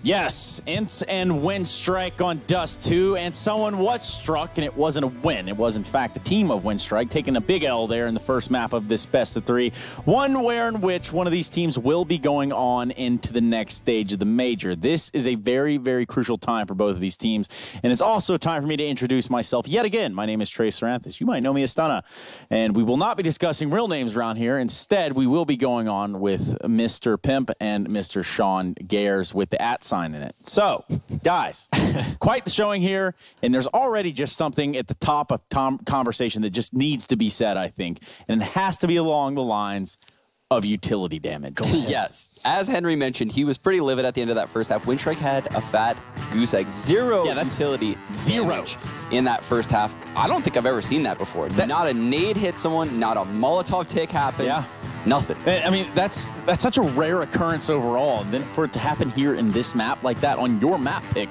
Yes, Ence and Winstrike on Dust 2, and someone was struck, and it wasn't a win. It was, in fact, the team of Winstrike taking a big L there in the first map of this best-of-3. One where in which one of these teams will be going on into the next stage of the major. This is a very, very crucial time for both of these teams, and it's also time for me to introduce myself yet again. My name is Trey Saranthus. You might know me as Stunna, and we will not be discussing real names around here. Instead, we will be going on with Mr. Pimp and Mr. Sean Gares with the @ in it. So, guys, quite the showing here, and there's already just something at the top of conversation that just needs to be said, I think, and it has to be along the lines of utility damage. Yes. As Henry mentioned, he was pretty livid at the end of that first half. Winstrike had a fat goose egg. Zero utility damage in that first half. I don't think I've ever seen that before. Not a nade hit someone, not a Molotov tick happened. Yeah. Nothing. I mean, that's such a rare occurrence overall. And then for it to happen here in this map like that on your map pick,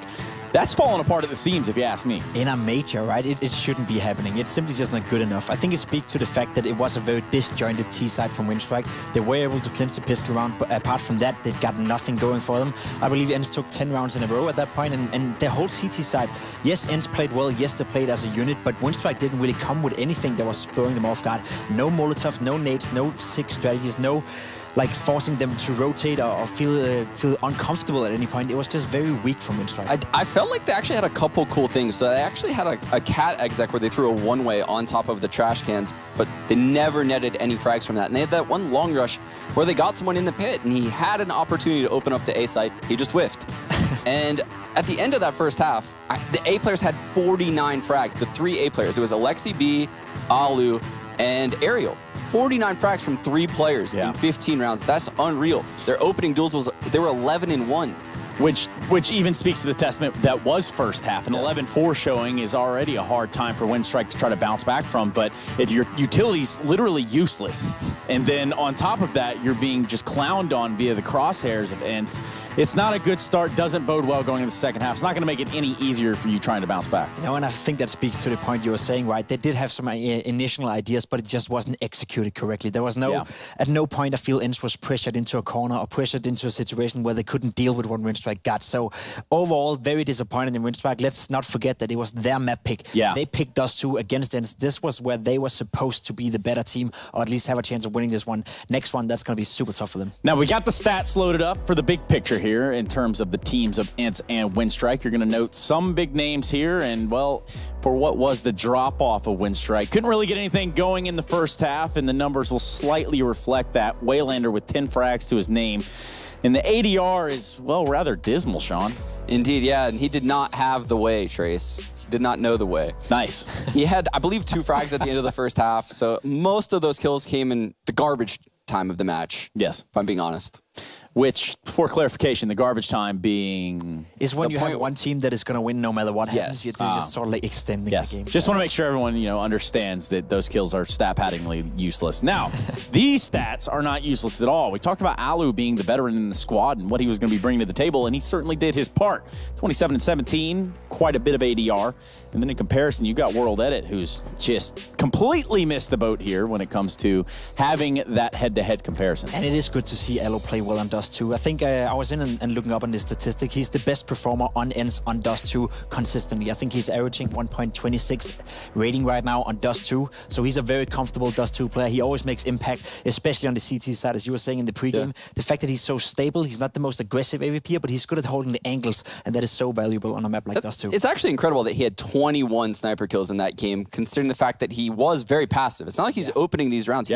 that's falling apart at the seams, if you ask me. In a major, right? It shouldn't be happening. It's simply just not good enough. I think it speaks to the fact that it was a very disjointed T-side from Winstrike. They were able to clinch the pistol round, but apart from that, they got nothing going for them. I believe Ence took 10 rounds in a row at that point, and their whole CT side, yes, Ence played well, yes, they played as a unit, but Winstrike didn't really come with anything that was throwing them off guard. No Molotovs, no nades, no sick strategies, no like forcing them to rotate or feel uncomfortable at any point. It was just very weak from Winstrike. I felt like they actually had a couple cool things. So they actually had a cat exec where they threw a one-way on top of the trash cans, but they never netted any frags from that. And they had that one long rush where they got someone in the pit, and he had an opportunity to open up the A site. He just whiffed. And at the end of that first half, the A players had 49 frags. The 3 A players. It was Alexi B, Alu, and Ariel. 49 frags from 3 players in 15 rounds. That's unreal. Their opening duels they were 11-1. Which even speaks to the testament that was first half. An 11-4 showing is already a hard time for Winstrike to try to bounce back from, but if your utility's literally useless, and then on top of that, you're being just clowned on via the crosshairs of Ence, it's not a good start, doesn't bode well going into the second half. It's not going to make it any easier for you trying to bounce back. You know, and I think that speaks to the point you were saying, right? They did have some initial ideas, but it just wasn't executed correctly. There was at no point I feel Ence was pressured into a corner or pressured into a situation where they couldn't deal with what Winstrike got. So overall, very disappointed in Winstrike. Let's not forget that it was their map pick. They picked Dust 2 against Ence. This was where they were supposed to be the better team, or at least have a chance of winning this one. Next one, that's going to be super tough for them. Now, we got the stats loaded up for the big picture here in terms of the teams of Ence and Winstrike. You're going to note some big names here, and, well, for what was the drop-off of Winstrike. Couldn't really get anything going in the first half, and the numbers will slightly reflect that. Waylander with 10 frags to his name. And the ADR is, well, rather dismal, Sean. Indeed, yeah, and he did not have the way, Trace. He did not know the way. Nice. He had, I believe, 2 frags at the end of the first half, so most of those kills came in the garbage time of the match. Yes. If I'm being honest. Which, for clarification, the garbage time being... is when you have one team that is going to win no matter what happens. It's just sort of like extending the game. Just want to make sure everyone, you know, understands that those kills are stat-paddingly useless. Now, these stats are not useless at all. We talked about Alu being the veteran in the squad and what he was going to be bringing to the table, and he certainly did his part. 27-17, quite a bit of ADR. And then in comparison, you got World Edit, who's just completely missed the boat here when it comes to having that head-to-head comparison. And it is good to see Alu play well on Dust 2. I think I was in and looking up on this statistic. He's the best performer on Ence on Dust 2 consistently. I think he's averaging 1.26 rating right now on Dust 2. So he's a very comfortable Dust 2 player. He always makes impact, especially on the CT side, as you were saying in the pregame. The fact that he's so stable, he's not the most aggressive AVP, but he's good at holding the angles, and that is so valuable on a map like Dust 2. It's actually incredible that he had 21 sniper kills in that game, considering the fact that he was very passive. It's not like he's opening these rounds.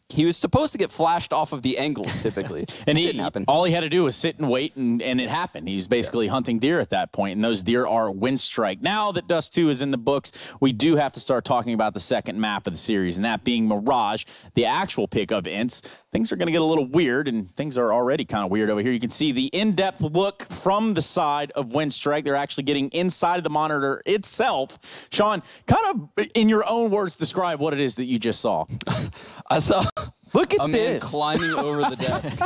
He was supposed to get flashed off of the angles, typically. And all he had to do was sit and wait, and it happened. He's basically hunting deer at that point, and those deer are Winstrike. Now that Dust 2 is in the books, we do have to start talking about the second map of the series, and that being Mirage, the actual pick of Ence. Things are going to get a little weird, and things are already kind of weird over here. You can see the in-depth look from the side of Winstrike. They're actually getting inside of the monitor itself. Sean, kind of in your own words, describe what it is that you just saw. I saw Look at a man climbing over the desk.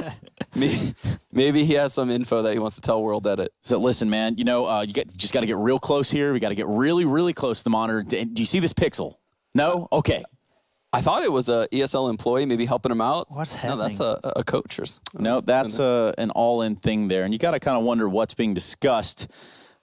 Maybe he has some info that he wants to tell World Edit. So listen, man, you know, just got to get real close here. We got to get really, really close to the monitor. Do you see this pixel? No? Okay. I thought it was a ESL employee maybe helping him out. What's happening? No, that's a coach. No, that's an all-in thing there. And you got to kind of wonder what's being discussed.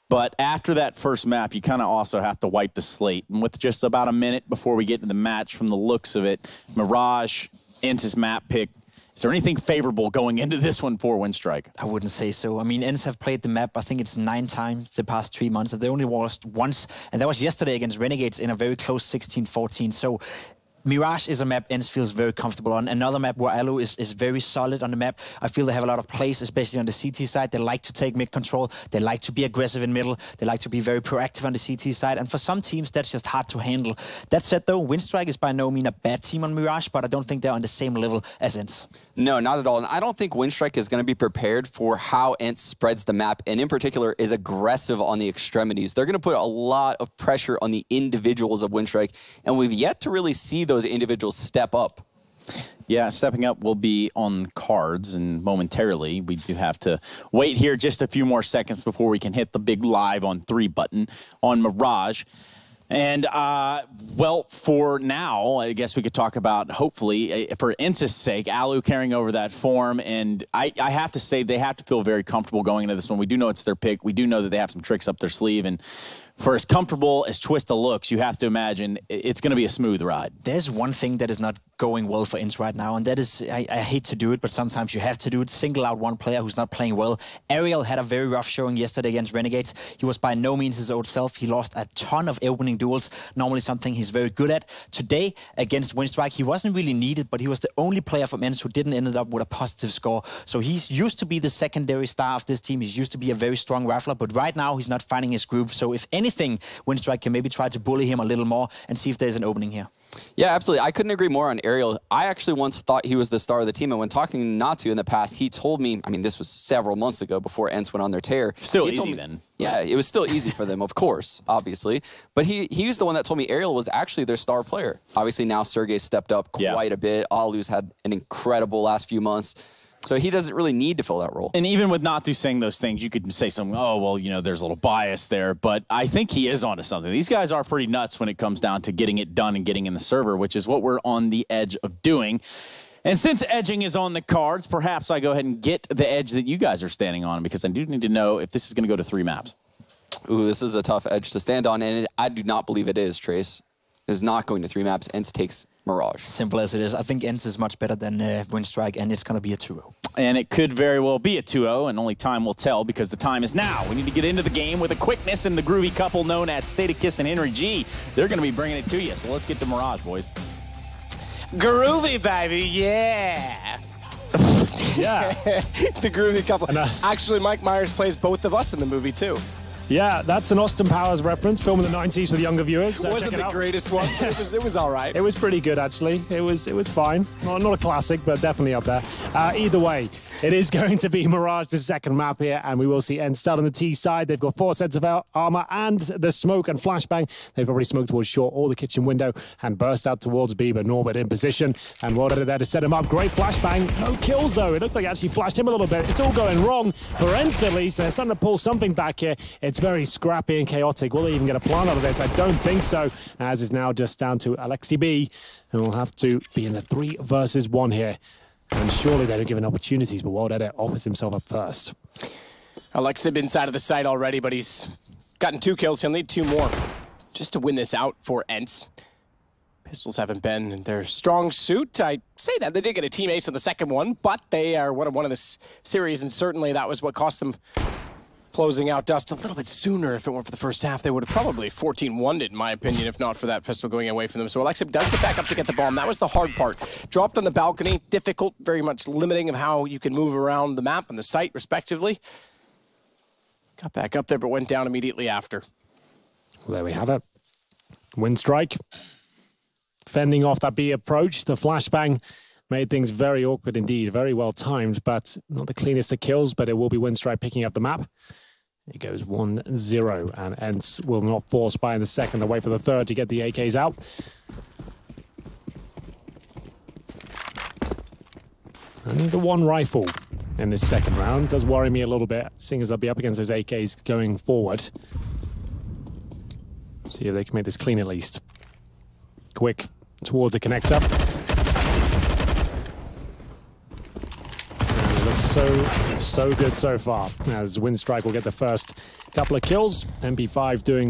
But after that first map, you kind of also have to wipe the slate. And with just about a minute before we get to the match, from the looks of it, Mirage, Ence's map pick. Is there anything favorable going into this one for Winstrike? I wouldn't say so. I mean, Ence have played the map, I think it's 9 times the past 3 months. They only lost once, and that was yesterday against Renegades in a very close 16-14. So Mirage is a map Ence feels very comfortable on. Another map where Alu is very solid on the map. I feel they have a lot of plays, especially on the CT side. They like to take mid control. They like to be aggressive in middle. They like to be very proactive on the CT side. And for some teams, that's just hard to handle. That said, though, Winstrike is by no means a bad team on Mirage, but I don't think they're on the same level as Ence. No, not at all. And I don't think Winstrike is going to be prepared for how Ence spreads the map, and in particular is aggressive on the extremities. They're going to put a lot of pressure on the individuals of Winstrike, and we've yet to really see those individuals step up. Yeah, stepping up will be on cards, and momentarily we do have to wait here just a few more seconds before we can hit the big live on 3 button on Mirage. And, well, for now, I guess we could talk about, hopefully, for Ence's sake, Alu carrying over that form. And I have to say they have to feel very comfortable going into this one. We do know it's their pick. We do know that they have some tricks up their sleeve. And for as comfortable as Twista looks, you have to imagine it's going to be a smooth ride. There's one thing that is not going well for Ence right now, and that is, I hate to do it, but sometimes you have to do it. Single out one player who's not playing well. Ariel had a very rough showing yesterday against Renegades. He was by no means his old self. He lost a ton of opening duels, normally something he's very good at. Today, against Winstrike, he wasn't really needed, but he was the only player from Ence who didn't end up with a positive score. So he's used to be the secondary star of this team. He's used to be a very strong rifler, but right now he's not finding his groove. So if anything, Winstrike can maybe try to bully him a little more and see if there's an opening here. Yeah, absolutely. I couldn't agree more on Ariel. I actually once thought he was the star of the team, and when talking to Natu in the past, he told me, I mean, this was several months ago before Ence went on their tear. Still easy then. Yeah, it was still easy for them, of course, obviously. But he was the one that told me Ariel was actually their star player. Obviously, now Sergey stepped up quite a bit. Alu's had an incredible last few months. So he doesn't really need to fill that role. And even with Natu saying those things, you could say something, oh, well, you know, there's a little bias there. But I think he is onto something. These guys are pretty nuts when it comes down to getting it done and getting in the server, which is what we're on the edge of doing. And since edging is on the cards, perhaps I go ahead and get the edge that you guys are standing on, because I do need to know if this is going to go to 3 maps. Ooh, this is a tough edge to stand on, and I do not believe it is, Trace. It is not going to 3 maps. Ence takes Mirage. Simple as it is. I think Ence is much better than Winstrike, and it's going to be a 2-0. And it could very well be a 2-0, and only time will tell, because the time is now. We need to get into the game with a quickness and the groovy couple known as Sadakis and Henry G. They're going to be bringing it to you, so let's get to Mirage, boys. Groovy, baby, yeah. Yeah. The groovy couple. Actually, Mike Myers plays both of us in the movie, too. Yeah, that's an Austin Powers reference, film in the 90s for the younger viewers. It wasn't the greatest one, but it was all right. It was pretty good, actually. It was fine. Not a classic, but definitely up there. Either way, it is going to be Mirage, the second map here, and we will see Ence start on the T side. They've got 4 sets of armor and the smoke and flashbang. They've already smoked towards short or the kitchen window and burst out towards B, but Norbert in position. And what are they there to set him up? Great flashbang. No kills, though. It looked like it actually flashed him a little bit. It's all going wrong for Ence, at least. They're starting to pull something back here. It's very scrappy and chaotic. Will they even get a plant out of this? I don't think so, as is now just down to Alexi B, who will have to be in the 3 versus 1 here. And surely they're given opportunities, but Wild Edit offers himself up first. Alexi been inside of the site already, but he's gotten 2 kills. He'll need 2 more just to win this out for Ence. Pistols haven't been in their strong suit. I say that. They did get a team ace in the second one, but they are one of this series, and certainly that was what cost them closing out Dust a little bit sooner. If it weren't for the first half, they would have probably 14-1'd it, in my opinion, if not for that pistol going away from them. So Alexi does get back up to get the bomb. That was the hard part. Dropped on the balcony, difficult, very much limiting of how you can move around the map and the site, respectively. Got back up there, but went down immediately after. Well, there we have it. Winstrike fending off that B approach. The flashbang made things very awkward indeed. Very well timed, but not the cleanest of kills, but it will be Winstrike picking up the map. It goes 1-0, and Ence will not force by in the second. They'll wait for the third to get the AKs out. Only the 1 rifle in this second round does worry me a little bit, seeing as they'll be up against those AKs going forward. See if they can make this clean at least. Quick towards the connector. And it looks so good so far, as Winstrike will get the first couple of kills. MP5 doing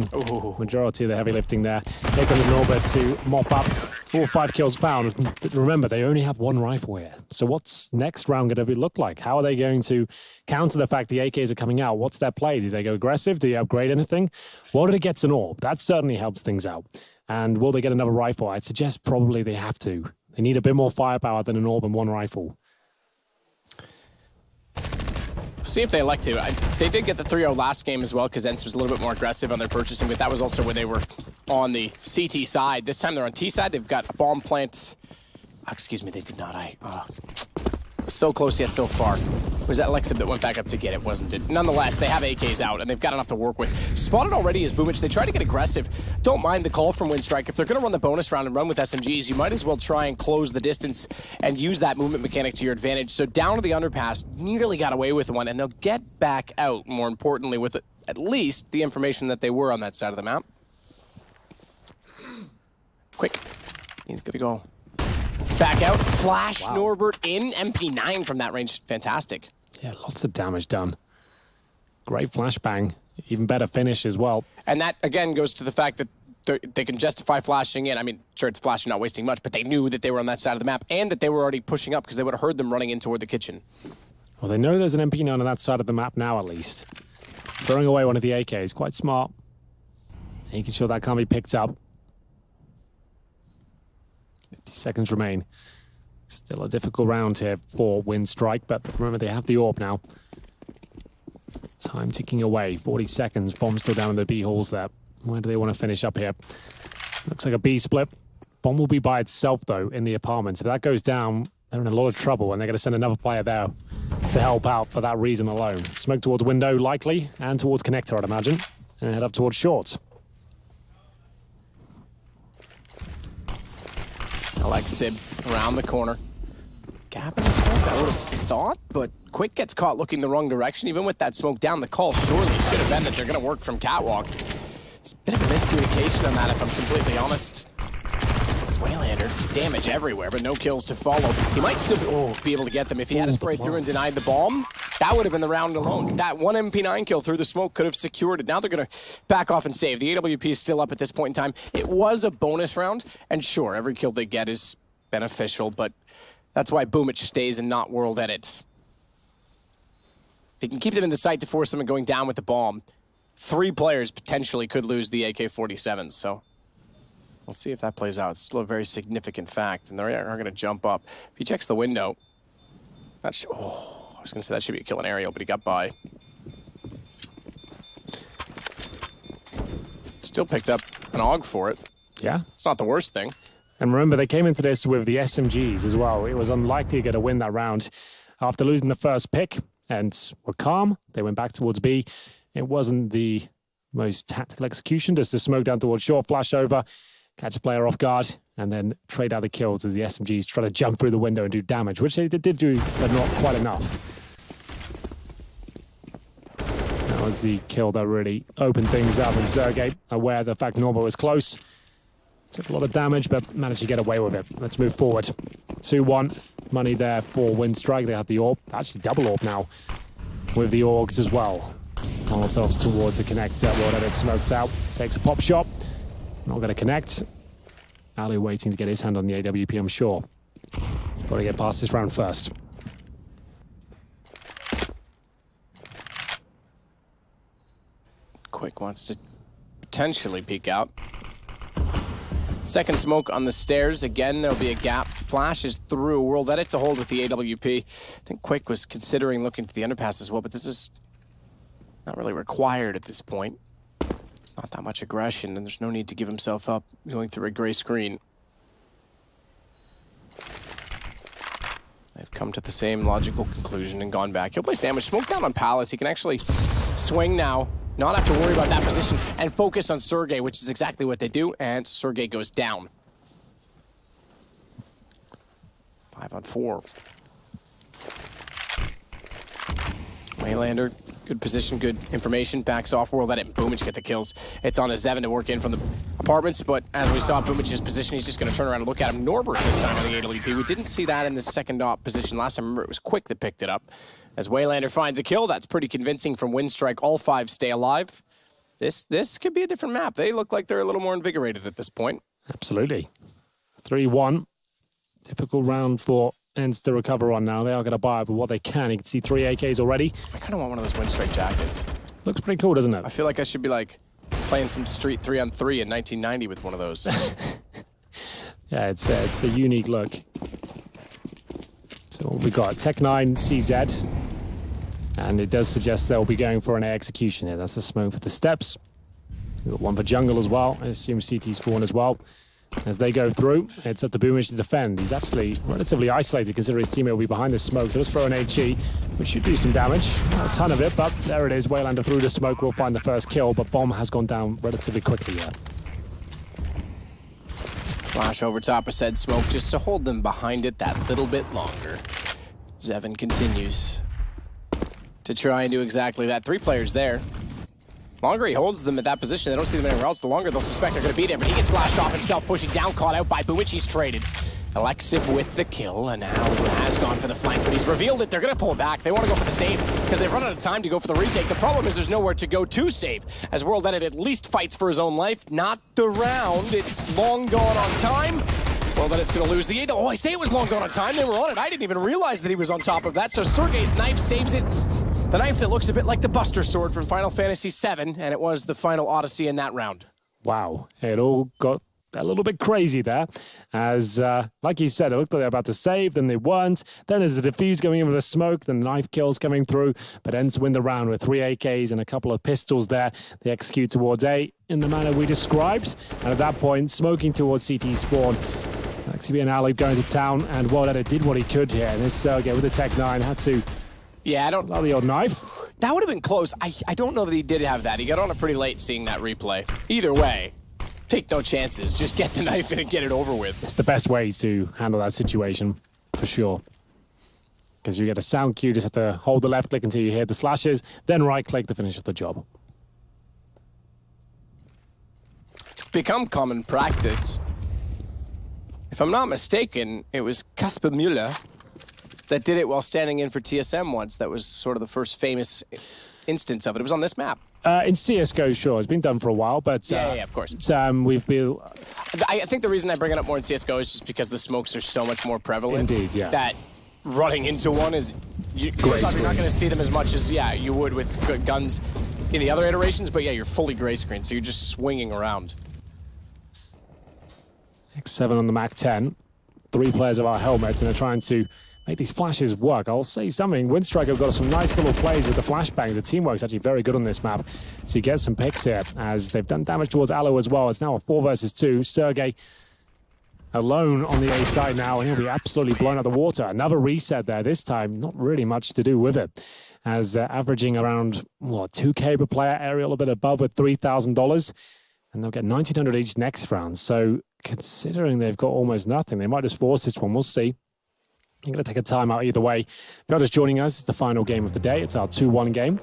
majority of the heavy lifting there. Here comes Norbert to mop up 4 or 5 kills found. But remember, they only have 1 rifle here. So what's next round going to look like? How are they going to counter the fact the AKs are coming out? What's their play? Do they go aggressive? Do you upgrade anything? What if it gets an AWP? That certainly helps things out. And will they get another rifle? I'd suggest probably they have to. They need a bit more firepower than an AWP and 1 rifle. See if they elect to. They did get the 3-0 last game as well because Ence was a little bit more aggressive on their purchasing, but that was also when they were on the CT side. This time they're on T side. They've got a bomb plant. Excuse me, they did not. So close yet so far. Was that Lexib that went back up to get it, wasn't it? Nonetheless, they have AKs out, and they've got enough to work with. Spotted already is Boomich. They try to get aggressive. Don't mind the call from Winstrike. If they're going to run the bonus round and run with SMGs, you might as well try and close the distance and use that movement mechanic to your advantage. So down to the underpass, nearly got away with one, and they'll get back out, more importantly, with at least the information that they were on that side of the map. Quick. He's going to go back out. Flash. Wow. Norbert in. MP9 from that range. Fantastic. Yeah, lots of damage done. Great flashbang. Even better finish as well. And that, again, goes to the fact that they can justify flashing in. I mean, sure, it's flashing, not wasting much, but they knew that they were on that side of the map and that they were already pushing up because they would have heard them running in toward the kitchen. Well, they know there's an MP9 on that side of the map now, at least. Throwing away one of the AKs. Quite smart. Making sure that can't be picked up. 50 seconds remain. Still a difficult round here for Winstrike, but remember they have the AWP now. Time ticking away, 40 seconds. Bomb still down in the B halls there. Where do they want to finish up here? Looks like a B split. Bomb will be by itself, though, in the apartment. If that goes down, they're in a lot of trouble, and they're going to send another player there to help out for that reason alone. Smoke towards window, likely, and towards connector, I'd imagine. And head up towards shorts. Alexib around the corner. Gap in the smoke, I would have thought, but Quick gets caught looking the wrong direction. Even with that smoke down, the call surely should have been that they're going to work from catwalk. It's a bit of a miscommunication on that, if I'm completely honest. It's Waylander. Damage everywhere, but no kills to follow. He might still be able to get them. If he had a spray through and denied the bomb, that would have been the round alone. That one MP9 kill through the smoke could have secured it. Now they're going to back off and save. The AWP is still up at this point in time. It was a bonus round, and sure, every kill they get is beneficial, but that's why Boomich stays and not World Edits. They can keep them in the sight to force them going down with the bomb. 3 players potentially could lose the AK-47s, so we'll see if that plays out. It's still a very significant fact, and they are going to jump up. If he checks the window, I was going to say that should be a kill in aerial, but he got by. Still picked up an AUG for it. Yeah. It's not the worst thing. And remember, they came into this with the SMGs as well. It was unlikely to get a win that round. After losing the first pick and were calm, they went back towards B. It wasn't the most tactical execution, just to smoke down towards short, flash over, catch a player off guard, and then trade out the kills as the SMGs try to jump through the window and do damage, which they did do, but not quite enough. That was the kill that really opened things up, and Sergey, aware of the fact Norbo was close, took a lot of damage, but managed to get away with it. Let's move forward. 2-1. Money there for Winstrike. They have the AWP. Actually, double AWP now with the AUGs as well. Molotovs towards the connector. World Edit smoked out. Takes a pop shot. Not going to connect. Ali waiting to get his hand on the AWP, I'm sure. Got to get past this round first. Quick wants to potentially peek out. Second smoke on the stairs. Again, there'll be a gap. Flashes through. World Edit to hold with the AWP. I think Quick was considering looking to the underpass as well, but this is not really required at this point. It's not that much aggression, and there's no need to give himself up going through a gray screen. They've come to the same logical conclusion and gone back. He'll play sandwich. Smoke down on Palace. He can actually swing now. Not have to worry about that position and focus on Sergey, which is exactly what they do, and Sergey goes down. 5 on 4. Waylander Good position, good information, backs off, World Edit, and Boomich get the kills. It's on a Zevin to work in from the apartments, but as we saw Boomich's position, he's just going to turn around and look at him. Norbert this time on the AWP. We didn't see that in the second op position last time. Remember, it was Quick that picked it up. As Waylander finds a kill, that's pretty convincing from Winstrike. All 5 stay alive. This could be a different map. They look like they're a little more invigorated at this point. Absolutely. 3-1. Difficult round for Ence to recover on now. They are going to buy it, but what they can. You can see 3 AKs already. I kind of want one of those Winstrike jackets. Looks pretty cool, doesn't it? I feel like I should be like playing some Street 3-on-3 in 1990 with one of those. Yeah, it's a unique look. So we got Tech9 CZ, and it does suggest they'll be going for an A execution here. That's a smoke for the steps. We've got one for jungle as well. I assume CT spawn as well. As they go through, it's up to Boomich to defend. He's actually relatively isolated considering his teammate will be behind the smoke. So let's throw an HE, which should do some damage. Not a ton of it, but there it is. Waylander through the smoke will find the first kill, but Bomb has gone down relatively quickly here. Flash over top of said smoke just to hold them behind it that little bit longer. Zevin continues to try and do exactly that. 3 players there. Longer he holds them at that position, they don't see them anywhere else, the longer they'll suspect they're going to be there, but he gets flashed off himself, pushing down, caught out by Boomich, he's traded. Alexiv with the kill, and now has gone for the flank, but he's revealed it, they're going to pull it back. They want to go for the save, because they've run out of time to go for the retake. The problem is there's nowhere to go to save, as World Edit at least fights for his own life, not the round. It's long gone on time. World Edit's going to lose the 8. Oh, I say it was long gone on time, they were on it. I didn't even realize that he was on top of that, so Sergey's knife saves it. The knife that looks a bit like the Buster Sword from Final Fantasy VII, and it was the final Odyssey in that round. Wow, it all got a little bit crazy there. As, like you said, it looked like they were about to save, then they weren't. Then there's the defuse going in with the smoke, then the knife kills coming through, but Ence win the round with 3 AKs and a couple of pistols there. They execute towards A in the manner we described, and at that point, smoking towards CT spawn. Actually, an alley going to town, and World Edit did what he could here. And this Sergey with the Tech9 had to... Yeah, I don't... Allow the odd knife. That would have been close. I don't know that he did have that. He got on it pretty late seeing that replay. Either way, take no chances. Just get the knife in and get it over with. It's the best way to handle that situation, for sure. Because you get a sound cue, just have to hold the left click until you hear the slashes, then right click to finish off the job. It's become common practice. If I'm not mistaken, it was Kasper Müller that did it while standing in for TSM once. That was sort of the first famous instance of it. It was on this map. In CSGO, sure. It's been done for a while, but... yeah, of course. We've been... I think the reason I bring it up more in CSGO is just because the smokes are so much more prevalent. Indeed, yeah. That running into one is... You're not going to see them as much as, yeah, you would with guns in the other iterations, but yeah, you're fully gray screen, so you're just swinging around. X7 on the Mac 10. 3 players of our helmets, and they're trying to make these flashes work. I'll say something. Winstrike have got some nice little plays with the flashbangs. The teamwork's actually very good on this map. So you get some picks here, as they've done damage towards Aloe as well. It's now a 4 versus 2. Sergey alone on the A side now, and he'll be absolutely blown out the water. Another reset there. This time, not really much to do with it, as they're averaging around, what, 2K per player, Aerial a bit above with $3,000, and they'll get 1,900 each next round. So considering they've got almost nothing, they might just force this one. We'll see. I'm going to take a timeout either way. If you're just joining us, it's the final game of the day. It's our 2-1 game.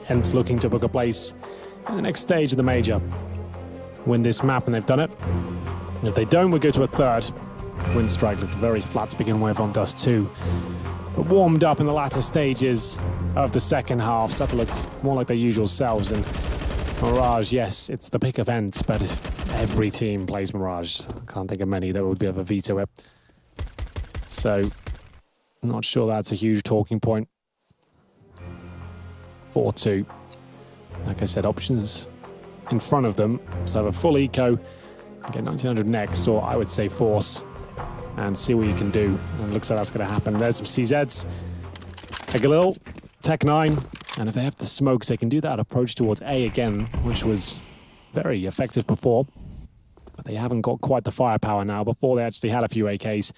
Ence looking to book a place in the next stage of the major. Win this map, and they've done it. And if they don't, we'll go to a third. Winstrike looked very flat to begin with on Dust 2. But warmed up in the latter stages of the second half. Started to look more like their usual selves. And Mirage, yes, it's the pick of Ence, but every team plays Mirage. I can't think of many that would be able to veto it. So, I'm not sure that's a huge talking point. 4-2. Like I said, options in front of them. So have a full eco, get 1900 next, or I would say force, and see what you can do. And it looks like that's going to happen. There's some CZs. Take a little, Tech9, and if they have the smokes, they can do that approach towards A again, which was very effective before. But they haven't got quite the firepower now. Before they actually had a few AKs.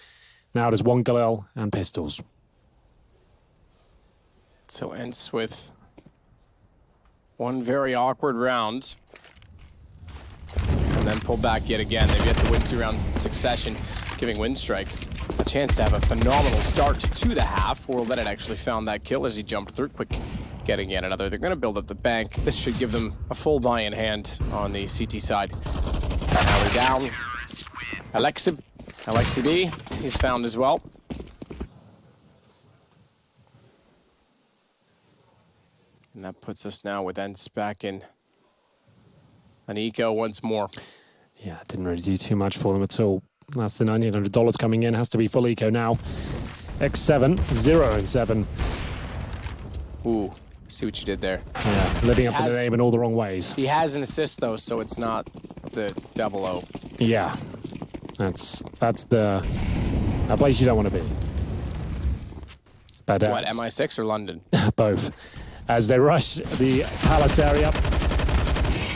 Now there's 1 Galil and pistols. So Ence with one very awkward round. And then pull back yet again. They've yet to win 2 rounds in succession, giving Winstrike a chance to have a phenomenal start to the half. World Edit actually found that kill as he jumped through. Quick getting yet another. They're going to build up the bank. This should give them a full buy in hand on the CT side. Now we're down. Alexi B, he's found as well. And that puts us now with Ence back in an eco once more. Yeah, it didn't really do too much for them at all. That's the $1,900 coming in. Has to be full eco now. X7, 0 and 7. Ooh, see what you did there. Yeah, living up to the name in all the wrong ways. He has an assist though, so it's not the 00. Yeah, that's a place you don't want to be. But what, MI6 or London? Both. As they rush the palace area,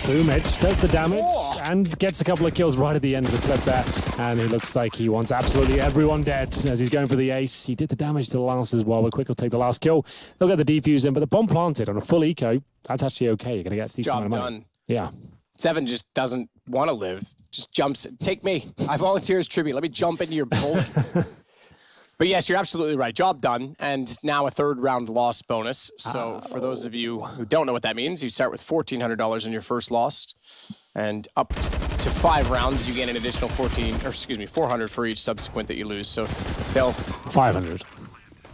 Boomich does the damage and gets a couple of kills right at the end of the clip there. And it looks like he wants absolutely everyone dead as he's going for the ace. He did the damage to the last as well, but Quick will take the last kill. They'll get the defuse in, but the bomb planted on a full eco, that's actually okay. You're going to get a decent amount of money. Done. Yeah. Seven just doesn't want to live. Just jumps. Take me. I volunteer as tribute. Let me jump into your bullet. But yes, you're absolutely right. Job done, and now a third round loss bonus. So for those of you who don't know what that means, you start with $1,400 in your first loss, and up to 5 rounds, you gain an additional 400 for each subsequent that you lose. So they'll 500.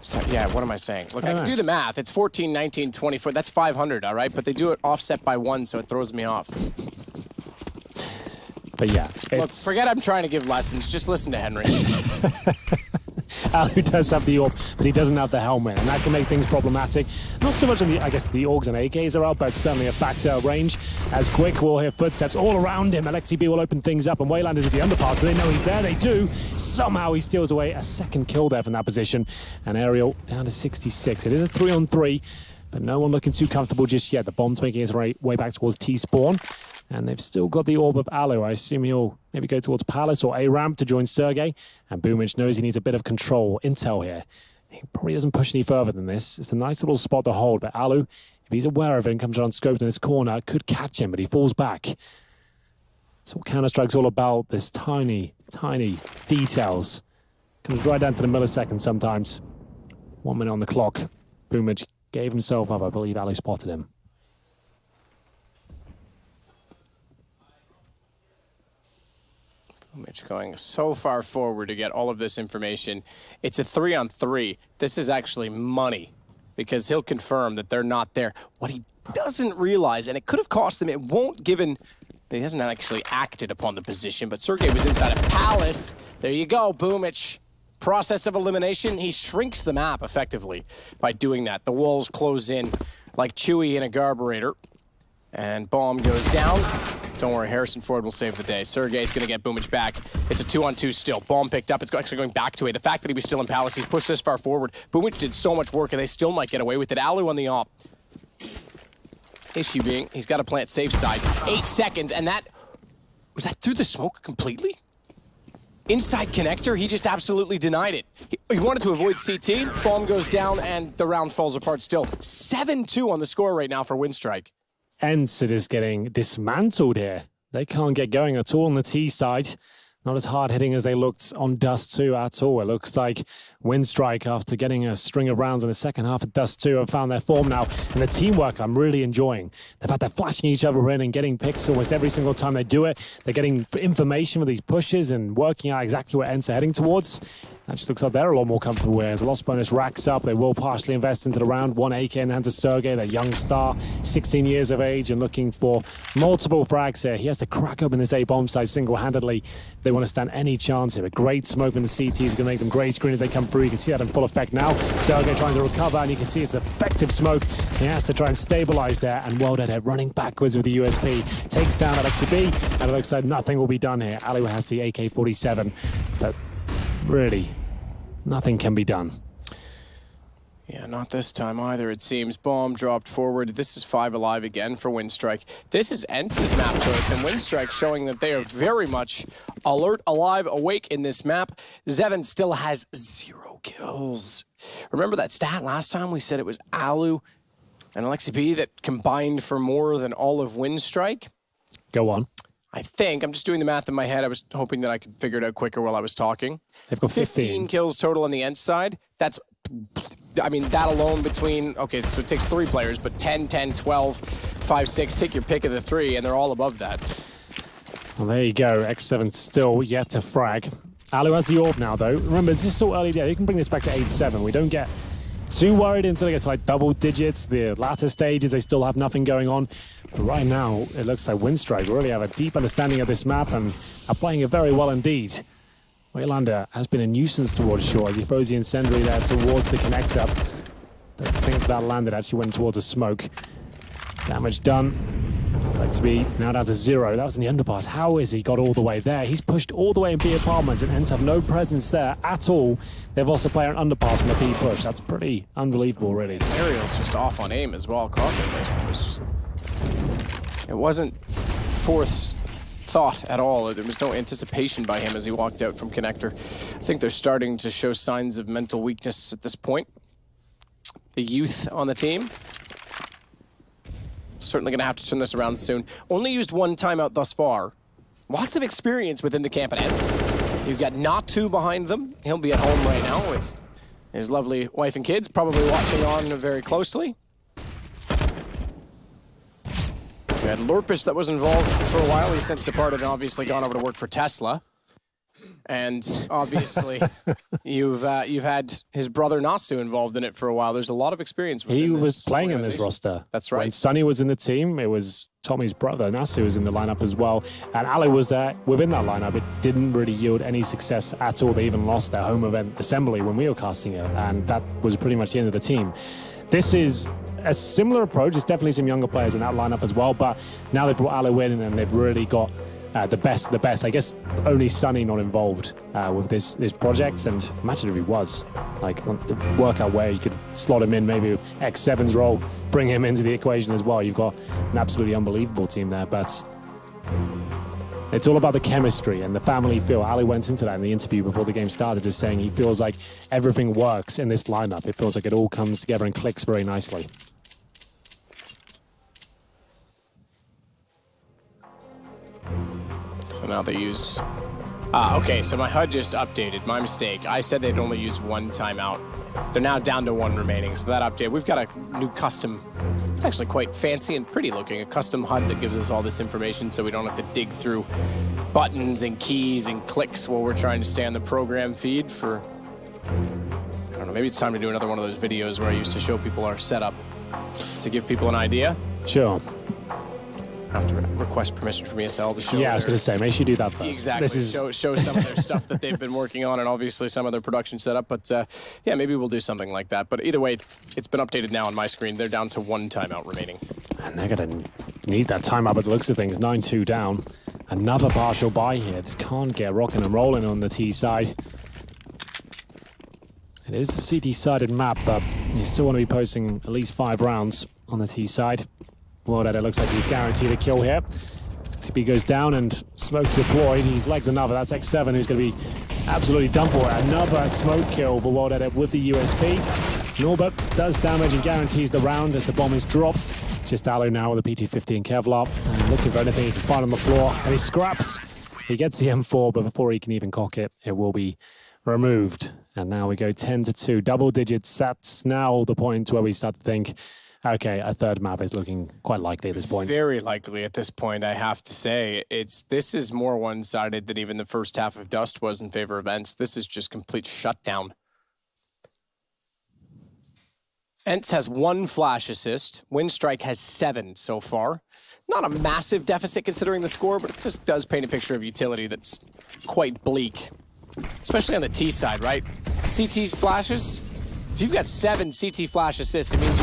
So, yeah, what am I saying? Look, I can do the math. It's 14, 19, 24. That's 500, all right? But they do it offset by 1, so it throws me off. But yeah, look, forget I'm trying to give lessons. Just listen to Henry. Alu does have the orb, but he doesn't have the helmet, and that can make things problematic. Not so much on the, I guess the Augs and AKs are out, but certainly a factor of range. As Quick will hear footsteps all around him, Alexi B will open things up, and Wayland is at the underpass, so they know he's there. They do. Somehow he steals away a second kill there from that position, and Ariel down to 66. It is a 3-on-3, but no one looking too comfortable just yet. The bomb's making its way back towards T-spawn. And they've still got the orb of Alu. I assume he'll maybe go towards Palace or A-Ramp to join Sergey. And Boomich knows he needs a bit of control, intel here. He probably doesn't push any further than this. It's a nice little spot to hold. But Alu, if he's aware of it and comes around scoped in this corner, could catch him, but he falls back. That's what Counter-Strike's all about, this tiny, tiny details. Comes right down to the millisecond sometimes. 1 minute on the clock. Boomich gave himself up. I believe Alu spotted him. Mitch going so far forward to get all of this information. It's a 3-on-3. This is actually money because he'll confirm that they're not there. What he doesn't realize, and it could have cost them, it won't given, he hasn't actually acted upon the position, but Sergey was inside a Palace. There you go, Boomich. Process of elimination, he shrinks the map effectively by doing that. The walls close in like Chewie in a carburetor. And bomb goes down. Don't worry, Harrison Ford will save the day. Sergey's going to get Boomich back. It's a 2-on-2 still. Bomb picked up. It's actually going back to A. The fact that he was still in Palace, he's pushed this far forward. Boomich did so much work, and they still might get away with it. Alu on the op. Issue being, he's got to plant safe side. 8 seconds, and that... Was that through the smoke completely? Inside connector, he just absolutely denied it. He wanted to avoid CT. Bomb goes down, and the round falls apart still. 7-2 on the score right now for Winstrike. Ence is getting dismantled here. They can't get going at all on the T side. Not as hard hitting as they looked on Dust 2 at all. It looks like Winstrike, after getting a string of rounds in the second half of Dust 2, have found their form now. And the teamwork I'm really enjoying. They've had that flashing each other in and getting picks almost every single time they do it. They're getting information with these pushes and working out exactly where Ence are heading towards. Actually looks like they're a lot more comfortable here. As the loss bonus racks up, they will partially invest into the round. 1 AK in the hand to Sergey, the young star, 16 years of age and looking for multiple frags here. He has to crack open this A-bomb side single-handedly. They want to stand any chance here. A great smoke in the CT is going to make them grey screen as they come through. You can see that in full effect now. Sergey trying to recover, and you can see it's effective smoke. He has to try and stabilize there, and Worldhead running backwards with the USP. Takes down Alexi B, and it looks like nothing will be done here. Alu has the AK-47, but really, nothing can be done. Yeah, not this time either, it seems. Bomb dropped forward. This is 5 alive again for Winstrike. This is Ence's map choice, and Winstrike showing that they are very much alert, alive, awake in this map. Zevin still has 0 kills. Remember that stat last time? We said it was Alu and Alexi B that combined for more than all of Winstrike. Go on. I think, I'm just doing the math in my head. I was hoping that I could figure it out quicker while I was talking. They've got 15 kills total on the Ence side. That's I mean, that alone between, okay, so it takes 3 players, but 10, 10, 12, 5, 6, take your pick of the 3, and they're all above that. Well, there you go. X7 still yet to frag. Alu has the orb now, though. Remember, this is still early there. You can bring this back to 8-7. We don't get too worried until it gets like double digits. The latter stages, they still have nothing going on. But right now, it looks like Winstrike really have a deep understanding of this map and are playing it very well indeed. Waylander has been a nuisance towards shore as he throws the incendiary there towards the connector. Don't think that landed, actually went towards a smoke. Damage done. Like to be now down to 0. That was in the underpass. How is he got all the way there? He's pushed all the way in B apartments and Ence have no presence there at all. They've also played an underpass from a B push. That's pretty unbelievable, really. Ariel's just off on aim as well. Crossing place it wasn't fourth thought at all. There was no anticipation by him as he walked out from connector. I think they're starting to show signs of mental weakness at this point. The youth on the team. Certainly going to have to turn this around soon. Only used 1 timeout thus far. Lots of experience within the camp at Ence. You've got Natu behind them. He'll be at home right now with his lovely wife and kids, probably watching on very closely. You had Lorpus that was involved for a while. He's since departed and obviously gone over to work for Tesla. And obviously, you've had his brother Nasu involved in it for a while. There's a lot of experience with him. He was playing in this roster. That's right. When Sonny was in the team, it was Tommy's brother, Nasu, was in the lineup as well. And Ali was there within that lineup. It didn't really yield any success at all. They even lost their home event assembly when we were casting it. And that was pretty much the end of the team. This is a similar approach. There's definitely some younger players in that lineup as well. But now they've brought Ali in and they've really got the best of the best. I guess only Sonny not involved with this project, and imagine if he was. Like, want to work out where you could slot him in, maybe X7's role, bring him into the equation as well. You've got an absolutely unbelievable team there, but it's all about the chemistry and the family feel. Ali went into that in the interview before the game started, just saying he feels like everything works in this lineup. It feels like it all comes together and clicks very nicely. So now they use... okay, so my HUD just updated. My mistake. I said they'd only used 1 timeout. They're now down to 1 remaining, so that update. We've got a new custom... It's actually quite fancy and pretty looking. A custom HUD that gives us all this information so we don't have to dig through buttons and keys and clicks while we're trying to stay on the program feed for... I don't know, maybe it's time to do another one of those videos where I used to show people our setup to give people an idea. Sure. Have to request permission from ESL to show. Yeah, I was going to say, make sure you do that first. Exactly. This is... show some of their stuff that they've been working on, and obviously some of their production setup. But yeah, maybe we'll do something like that. But either way, it's been updated now on my screen. They're down to 1 timeout remaining. And they're going to need that timeout by the looks of things. 9-2 down. Another partial buy here. This can't get rocking and rolling on the T side. It is a CT-sided map, but you still want to be posting at least 5 rounds on the T side. Well, it looks like he's guaranteed a kill here. XP goes down and smoke deployed. He's legged another. That's X7 who's going to be absolutely done for it. Another smoke kill for World Edit with the USP. Norbert does damage and guarantees the round as the bomb is dropped. Just Alu now with the PT-50 and Kevlar and looking for anything he can find on the floor. And he scraps. He gets the M4, but before he can even cock it, it will be removed. And now we go 10-2, double digits. That's now the point where we start to think, okay, a third map is looking quite likely at this point. Very likely at this point, I have to say. This is more one-sided than even the first half of Dust was in favor of Ence. This is just complete shutdown. Ence has 1 flash assist. Winstrike has 7 so far. Not a massive deficit considering the score, but it just does paint a picture of utility that's quite bleak. Especially on the T side, right? CT flashes. If you've got 7 CT flash assists, it means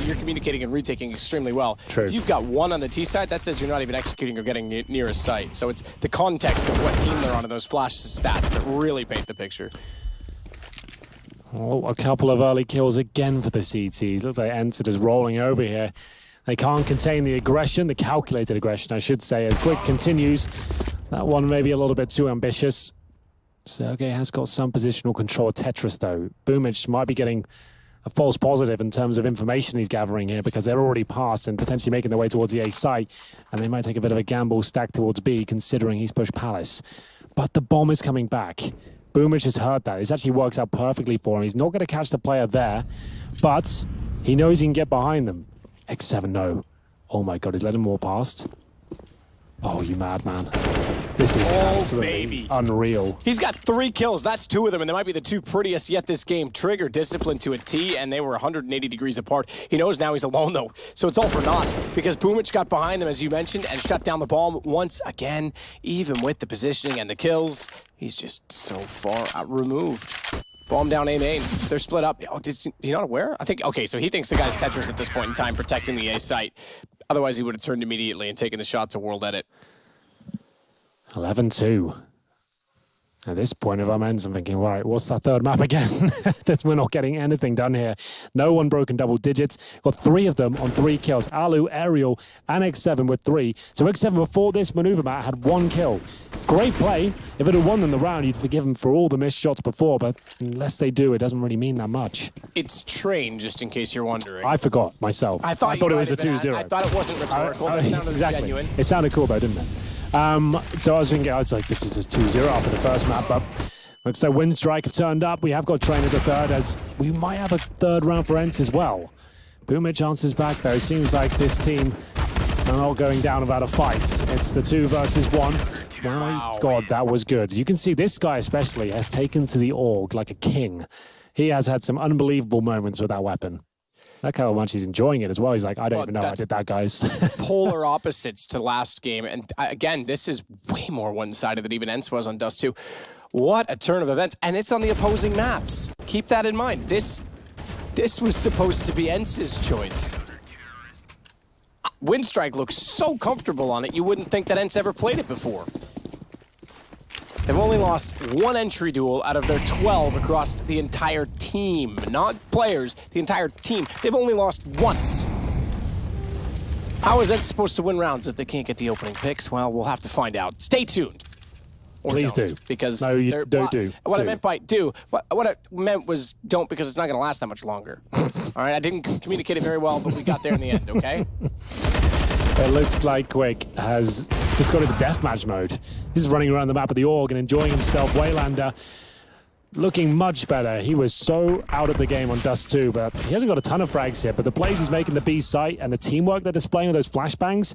you're communicating and retaking extremely well. True. If you've got 1 on the T side, that says you're not even executing or getting near a site. So it's the context of what team they're on and those flash stats that really paint the picture. Oh, a couple of early kills again for the CTs. Looks like Ence is rolling over here. They can't contain the aggression, the calculated aggression, I should say, as Quick continues. That one may be a little bit too ambitious. Sergey has got some positional control of Tetris, though. Boomich might be getting a false positive in terms of information he's gathering here because they're already past and potentially making their way towards the A site, and they might take a bit of a gamble stack towards B, considering he's pushed Palace. But the bomb is coming back. Boomich has heard that. This actually works out perfectly for him. He's not going to catch the player there, but he knows he can get behind them. X7, no. Oh my God, he's letting more past. Oh, you madman. This is absolutely unreal. He's got 3 kills. That's 2 of them, and they might be the 2 prettiest yet this game. Trigger, discipline to a T, and they were 180 degrees apart. He knows now he's alone, though, so it's all for naught, because Boomich got behind them, as you mentioned, and shut down the bomb once again. Even with the positioning and the kills, he's just so far out removed. Bomb down A main. They're split up. Oh, is he not aware? I think, okay, so he thinks the guy's Tetris at this point in time, protecting the A site. Otherwise, he would have turned immediately and taken the shot to World Edit. 11-2. At this point of our ends, I'm thinking, right, what's that third map again? We're not getting anything done here. No one broken double digits. Got 3 of them on 3 kills. Alu, Aerial, and X7 with 3. So X7 before this maneuver mat had 1 kill. Great play. If it had won them the round, you'd forgive them for all the missed shots before, but unless they do, it doesn't really mean that much. It's train, just in case you're wondering. I forgot myself. I thought it was a 2-0. I thought it wasn't rhetorical. That sounded exactly. genuine. It sounded cool though, didn't it? So I was thinking, I was like, this is a 2-0 after the first map, but looks like Winstrike have turned up. We have got Train as a third, as we might have a third round for Ence as well. Boomich answers back though. It seems like this team are not going down without a fight. It's the 2 versus 1. My God, that was good. You can see this guy especially has taken to the org like a king. He has had some unbelievable moments with that weapon. Look how much he's enjoying it as well. He's like, I don't even know I did that, guys. Polar opposites to last game. And again, this is way more one-sided than even Ence was on Dust 2. What a turn of events. And it's on the opposing maps. Keep that in mind. This was supposed to be Ence's choice. Winstrike looks so comfortable on it, you wouldn't think that Ence ever played it before. They've only lost 1 entry duel out of their 12 across the entire team. Not players, the entire team. They've only lost once. How is Ence supposed to win rounds if they can't get the opening picks? Well, we'll have to find out. Stay tuned. Or Please don't, do. Because no, you don't do. What I meant by do, what I meant was don't, because it's not going to last that much longer. All right, I didn't communicate it very well, but we got there in the end, okay? It looks like Quick has just got into deathmatch mode. He's running around the map of the org and enjoying himself. Waylander looking much better. He was so out of the game on Dust 2, but he hasn't got a ton of frags yet. But the plays he's making the B site and the teamwork they're displaying with those flashbangs,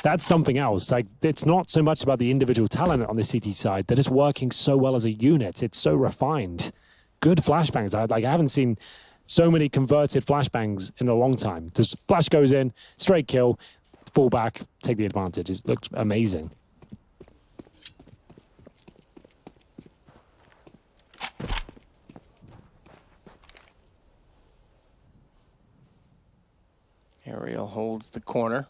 that's something else. Like, it's not so much about the individual talent on the CT side. They're just working so well as a unit. It's so refined. Good flashbangs. I haven't seen so many converted flashbangs in a long time. Just flash goes in, straight kill, fall back, take the advantage. It looks amazing. Aerial holds the corner.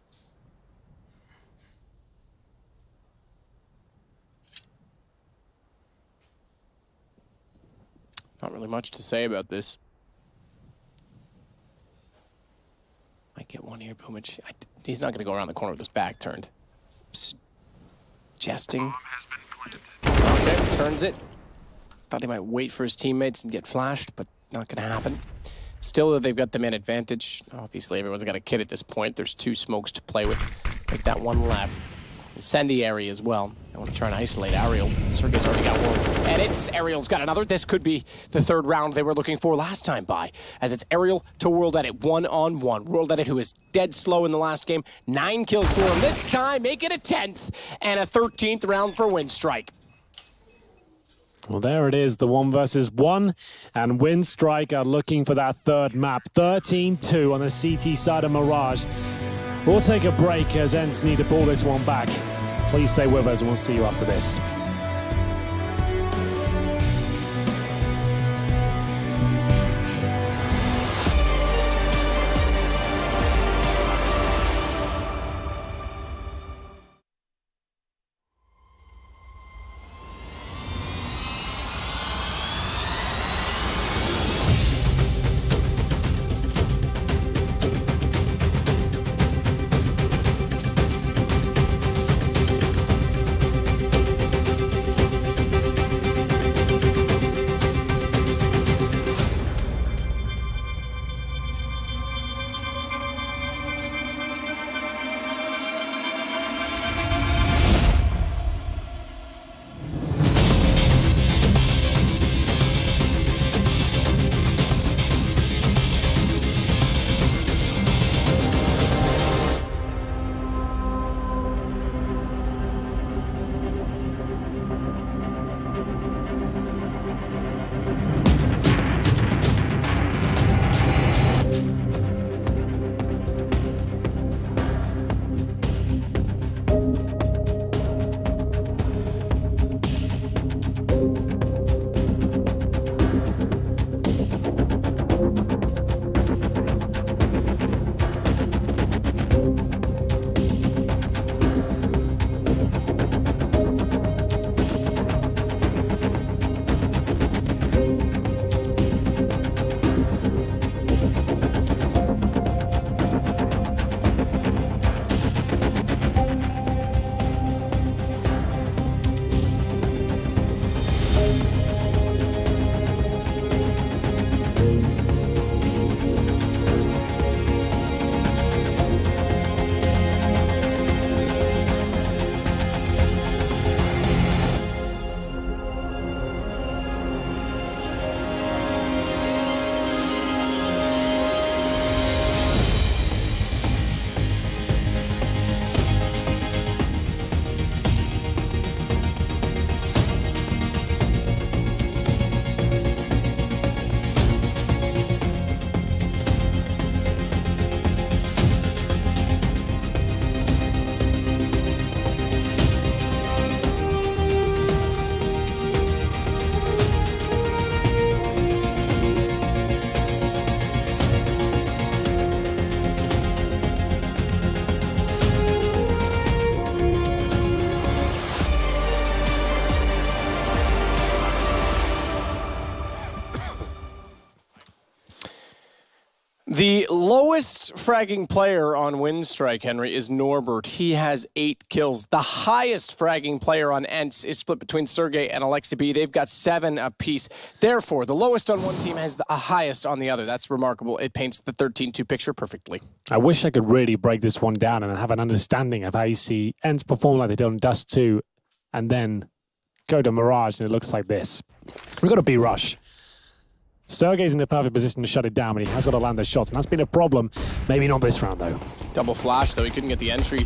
Not really much to say about this. Might get one here, Boomich. He's not going to go around the corner with his back turned. Suggesting. Okay, turns it. Thought he might wait for his teammates and get flashed, but not going to happen. Still, they've got the man advantage. Obviously, everyone's got a kid at this point. There's 2 smokes to play with. Like that one left. Incendiary as well. I want to try and isolate Aerial. Sergey's already got one. And it's Aerial's got another. This could be the 3rd round they were looking for last time by. As it's Aerial to World Edit, 1-on-1. World Edit, who is dead slow in the last game. 9 kills for him this time. Make it a 10th and a 13th round for Winstrike. Well, there it is, the 1 versus 1. And Winstrike are looking for that 3rd map. 13-2 on the CT side of Mirage. We'll take a break as Ence need to pull this one back. Please stay with us and we'll see you after this. The lowest fragging player on Winstrike, Henry, is Norbert. He has 8 kills. The highest fragging player on Ence is split between Sergey and Alexi B. They've got 7 apiece. Therefore, the lowest on one team has the highest on the other. That's remarkable. It paints the 13-2 picture perfectly. I wish I could really break this one down and have an understanding of how you see Ence perform like they did on Dust 2 and then go to Mirage and it looks like this. We've got a B rush. Sergey's in the perfect position to shut it down, but he has got to land those shots, and that's been a problem. Maybe not this round, though. Double flash, though. He couldn't get the entry,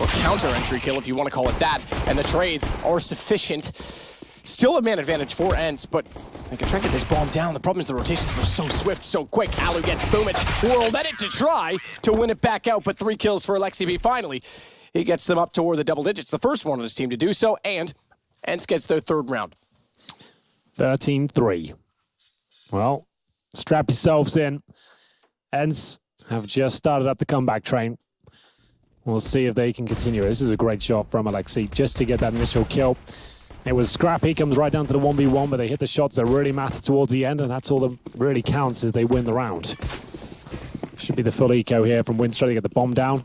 or counter-entry kill, if you want to call it that, and the trades are sufficient. Still a man advantage for Ence, but they can try to get this bomb down. The problem is the rotations were so swift, so quick. Alu gets Boomich, whirled at it to try to win it back out, but 3 kills for Alexi B. Finally, he gets them up toward the double digits, the first one on his team to do so, and Ence gets their 3rd round. 13-3. Well, strap yourselves in. Ence have just started up the comeback train. We'll see if they can continue. This is a great shot from Alexi just to get that initial kill. It was scrappy, comes right down to the 1v1, but they hit the shots that really matter towards the end, and that's all that really counts as they win the round. Should be the full eco here from Winstrike to get the bomb down.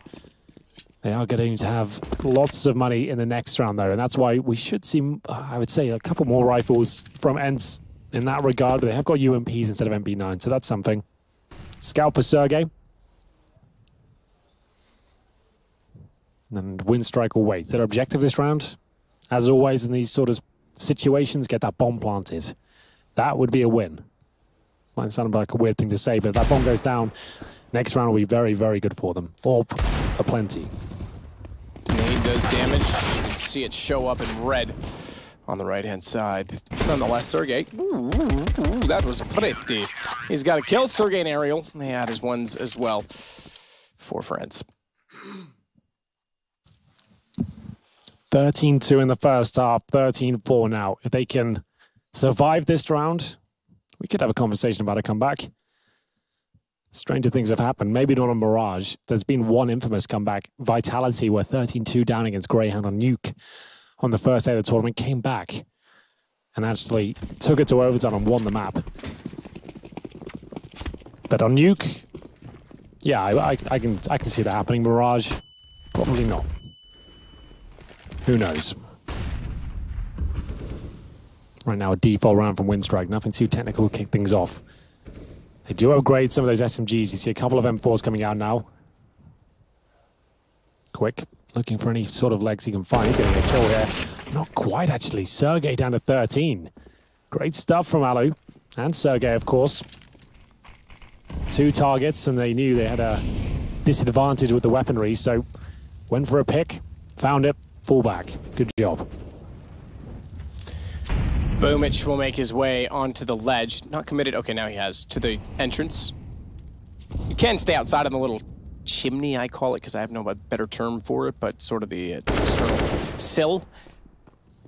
They are going to have lots of money in the next round, though, and that's why we should see, I would say, a couple more rifles from Ence in that regard. They have got UMPs instead of MP9, so that's something. Scout for Sergey. And Winstrike will wait. Their objective this round, as always in these sort of situations, get that bomb planted. That would be a win. Might sound like a weird thing to say, but if that bomb goes down, next round will be very, very good for them. Or aplenty. Nade does damage. You can see it show up in red on the right-hand side. Nonetheless, Sergey, that was pretty. He's got a kill. Sergey and Ariel, they had his ones as well for Ence. 13-2 in the first half, 13-4 now. If they can survive this round, we could have a conversation about a comeback. Stranger things have happened. Maybe not on Mirage. There's been one infamous comeback. Vitality were 13-2 down against Greyhound on Nuke on the first day of the tournament, came back and actually took it to overtime and won the map. But on Nuke, yeah, I can see that happening. Mirage, probably not. Who knows? Right now, a default round from Winstrike. Nothing too technical to kick things off. They do upgrade some of those SMGs. You see a couple of M4s coming out now. Quick. Looking for any sort of legs he can find. He's getting a kill here. Not quite, actually. Sergey down to 13. Great stuff from Alu. And Sergey, of course. 2 targets, and they knew they had a disadvantage with the weaponry, so went for a pick, found it, fall back. Good job. Boomich will make his way onto the ledge. Not committed. Okay, now he has to the entrance. You can stay outside on the little chimney, I call it, because I have no better term for it, but sort of the external sill.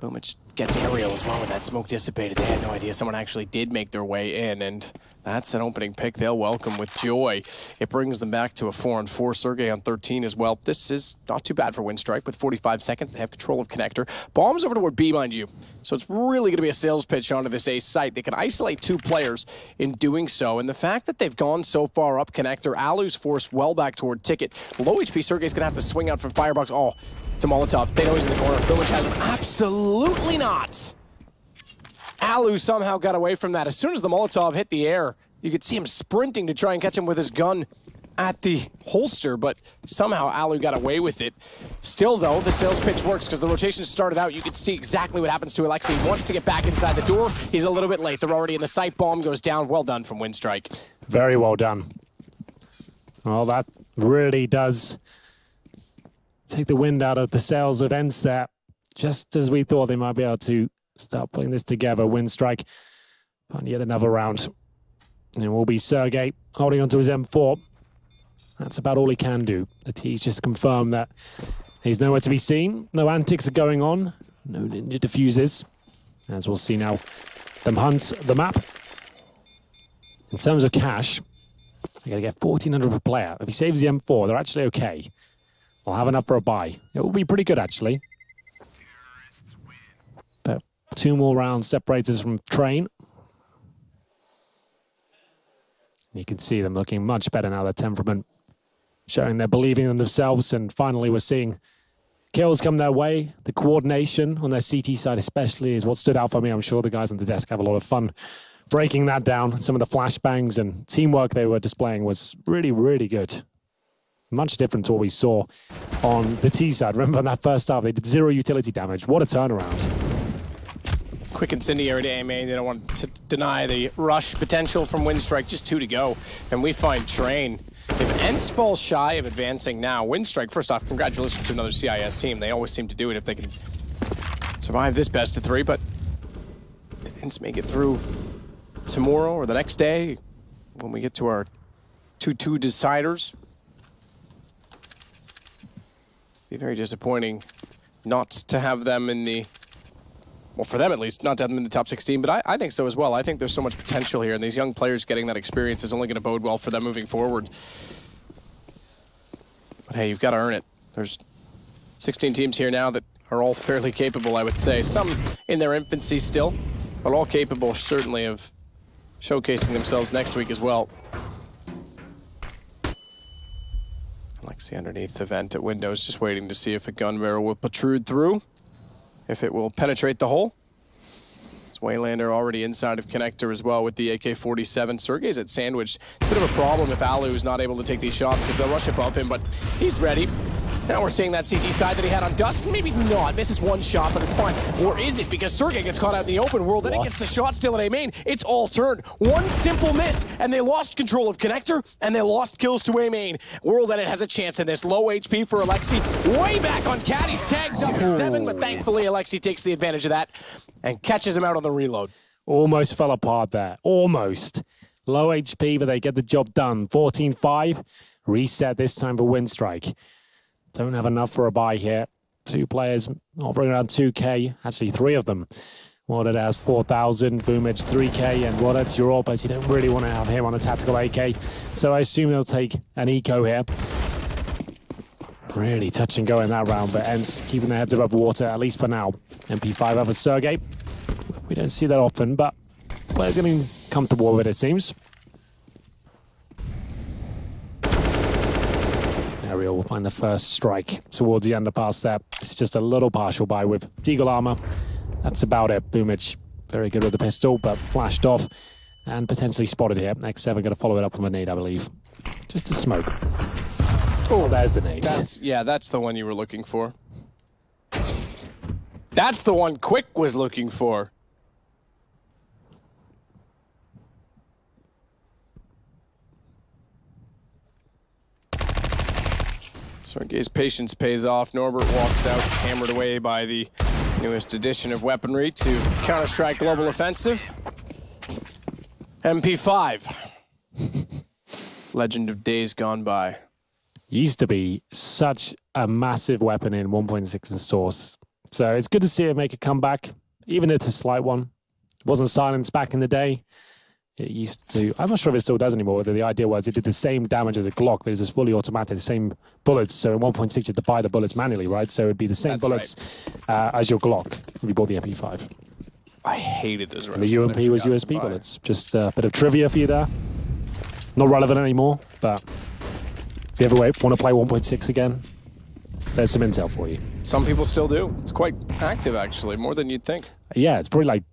Bo3 gets aerial as well when that smoke dissipated. They had no idea someone actually did make their way in, and that's an opening pick they'll welcome with joy. It brings them back to a 4-on-4. Sergey on 13 as well. This is not too bad for Winstrike with 45 seconds. They have control of connector. Bombs over toward B, mind you. So it's really going to be a sales pitch onto this A site. They can isolate 2 players in doing so, and the fact that they've gone so far up connector, Alu's forced well back toward Ticket. Low HP Sergey's going to have to swing out from Firebox. Oh, it's a Molotov. They know he's in the corner. Bo3 has him. Absolutely not. Alu somehow got away from that. As soon as the Molotov hit the air, you could see him sprinting to try and catch him with his gun at the holster, but somehow Alu got away with it. Still, though, the sales pitch works because the rotation started out. You could see exactly what happens to Alexi. He wants to get back inside the door. He's a little bit late. They're already in the site. Bomb goes down. Well done from Winstrike. Very well done. Well, that really does take the wind out of the sails of Ence there. Just as we thought they might be able to start putting this together, Winstrike on yet another round. And it will be Sergey holding onto his M4. That's about all he can do. The T's just confirmed that he's nowhere to be seen. No antics are going on. No ninja diffuses. As we'll see now, them hunt the map. In terms of cash, they're going to get 1,400 per player. If he saves the M4, they're actually okay. They'll have enough for a buy. It will be pretty good, actually. But 2 more rounds separates us from Train. You can see them looking much better now, their temperament, showing they're believing in themselves, and finally we're seeing kills come their way. The coordination on their CT side especially is what stood out for me. I'm sure the guys on the desk have a lot of fun breaking that down. Some of the flashbangs and teamwork they were displaying was really, really good. Much different to what we saw on the T side. Remember on that first half, they did 0 utility damage. What a turnaround. Quick incendiary to aim A. They don't want to deny the rush potential from Winstrike. Just 2 to go. And we find Train. If Ence falls shy of advancing now, Winstrike, first off, congratulations to another CIS team. They always seem to do it if they can survive this best of 3, but Ence make it through tomorrow or the next day when we get to our 2-2 deciders. Be very disappointing not to have them in the, well, for them at least, not to have them in the top 16, but I think so as well. I think there's so much potential here, and these young players getting that experience is only going to bode well for them moving forward. But hey, you've got to earn it. There's 16 teams here now that are all fairly capable, I would say. Some in their infancy still, but all capable, certainly, of showcasing themselves next week as well. Alexi underneath the vent at windows, just waiting to see if a gun barrel will protrude through. If it will penetrate the hole. It's Waylander already inside of connector as well with the AK-47. Sergey's at sandwich. It's a bit of a problem if Alu is not able to take these shots because they'll rush above him, but he's ready. Now we're seeing that CT side that he had on Dust. Maybe not. Misses 1 shot, but it's fine. Or is it? Because Sergey gets caught out in the open world. Then he gets the shot still at A main. It's all turned. 1 simple miss, and they lost control of connector, and they lost kills to A main. World Edit has a chance in this. Low HP for Alexi. Way back on Cat. He's tagged up at 7, but thankfully Alexi takes the advantage of that and catches him out on the reload. Almost fell apart there. Almost. Low HP, but they get the job done. 14-5. Reset this time for Winstrike. Don't have enough for a buy here. 2 players offering around 2K. Actually, 3 of them. Warded has 4,000. Bo3 3K. And Warded's Europas. You don't really want to have him on a tactical AK. So I assume they'll take an eco here. Really touch and go in that round. But Ence keeping their heads above water, at least for now. MP5 over Sergey. We don't see that often, but players getting comfortable with it, it seems. Ariel will find the first strike towards the underpass there. It's just a little partial buy with Deagle armor. That's about it. Bo3 very good with the pistol, but flashed off and potentially spotted here. X7 going to follow it up with a nade, I believe. Just a smoke. Oh, there's the nade. That's the one you were looking for. That's the one Quick was looking for. Sergey's patience pays off. Norbert walks out, hammered away by the newest addition of weaponry to Counter-Strike Global Offensive. MP5. Legend of days gone by. Used to be such a massive weapon in 1.6 and Source. So it's good to see it make a comeback, even if it's a slight one. It wasn't silenced back in the day. It used to, I'm not sure if it still does anymore, whether the idea was it did the same damage as a Glock, but it's just fully automatic, the same bullets. So in 1.6, you had to buy the bullets manually, right? So it'd be the same bullets as your Glock if you bought the MP5. I hated those rounds. And the UMP was USB bullets. Just a bit of trivia for you there. Not relevant anymore, but if you ever want to play 1.6 again, there's some intel for you. Some people still do. It's quite active, actually, more than you'd think. Yeah, it's probably like,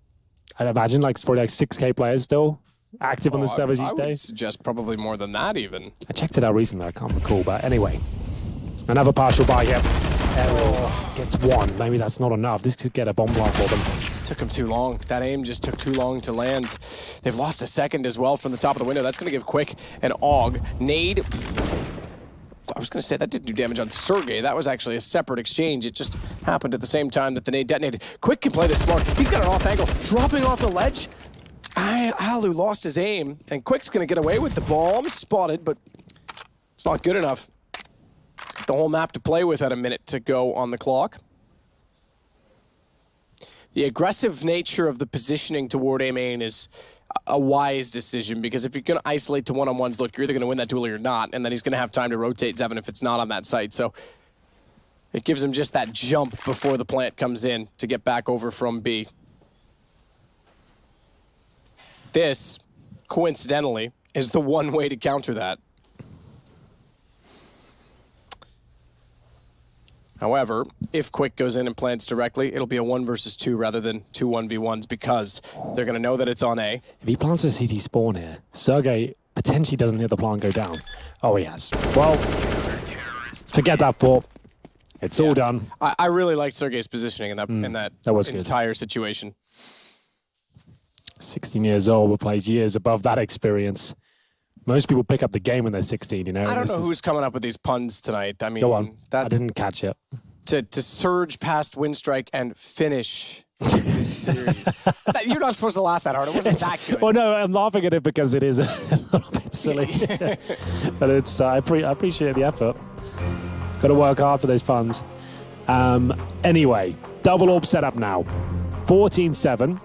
I'd imagine like it's probably like 6K players still active on the servers each day. I would suggest probably more than that, even. I checked it out recently. I can't recall, but anyway, another partial buy here. Aerial gets one. Maybe that's not enough. This could get a bomb block for them. Took them too long. That aim just took too long to land. They've lost a second as well from the top of the window. That's going to give Quick an AUG. Nade. I was going to say that didn't do damage on Sergey. That was actually a separate exchange. It just happened at the same time that the nade detonated. Quick can play this smart. He's got an off angle. Dropping off the ledge. Alu lost his aim, and Quick's going to get away with the bomb. Spotted, but it's not good enough. The whole map to play with at a minute to go on the clock. The aggressive nature of the positioning toward A main is a wise decision, because if you're going to isolate to one-on-ones, look, you're either going to win that duel or you're not, and then he's going to have time to rotate Zevin if it's not on that site. So it gives him just that jump before the plant comes in to get back over from B. This, coincidentally, is the one way to counter that. However, if Quick goes in and plants directly, it'll be a 1 versus 2 rather than 2 1v1s, because they're going to know that it's on A. If he plants a CT spawn here, Sergey potentially doesn't hear the plant go down. Oh, he has. Well, forget that thought. It's all done. I really liked Sergey's positioning in that entire situation. 16 years old, but plays years above that experience. Most people pick up the game when they're 16, you know. I don't know who's coming up with these puns tonight. I mean, go on. I didn't catch it. To surge past Winstrike and finish this series. You're not supposed to laugh that hard. It wasn't that good. Well, no, I'm laughing at it because it is a little bit silly. But it's I appreciate the effort. Got to work hard for those puns. Anyway, double orb setup now. 14-7.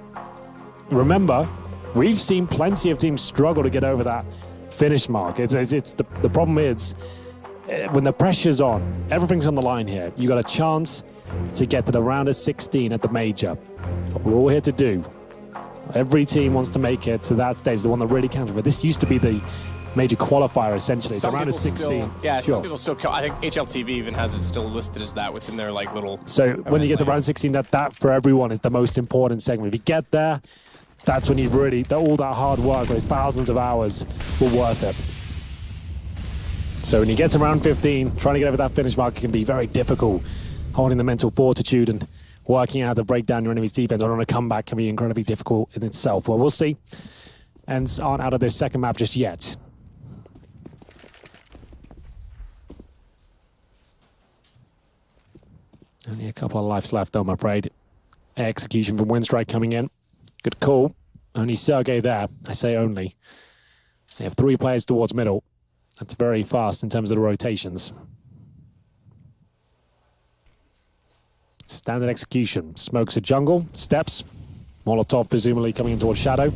Remember, we've seen plenty of teams struggle to get over that finish mark. It's the problem is when the pressure's on, everything's on the line here. You got a chance to get to the round of 16 at the major. What we're all here to do. Every team wants to make it to that stage, the one that really counts. But this used to be the major qualifier, essentially. The round of 16. Some people still count. I think HLTV even has it still listed as that within their like little. So when you get to round 16, that for everyone is the most important segment. If you get there, that's when you've really, all that hard work, those thousands of hours, were worth it. So when you get to round 15, trying to get over that finish mark can be very difficult. Holding the mental fortitude and working out how to break down your enemy's defense on a comeback can be incredibly difficult in itself. Well, we'll see. Ence aren't out of this second map just yet. Only a couple of lives left, though, I'm afraid. Execution from Winstrike coming in. Good call. Only Sergey there. I say only. They have 3 players towards middle. That's very fast in terms of the rotations. Standard execution. Smokes a jungle. Steps. Molotov presumably coming in towards Shadow.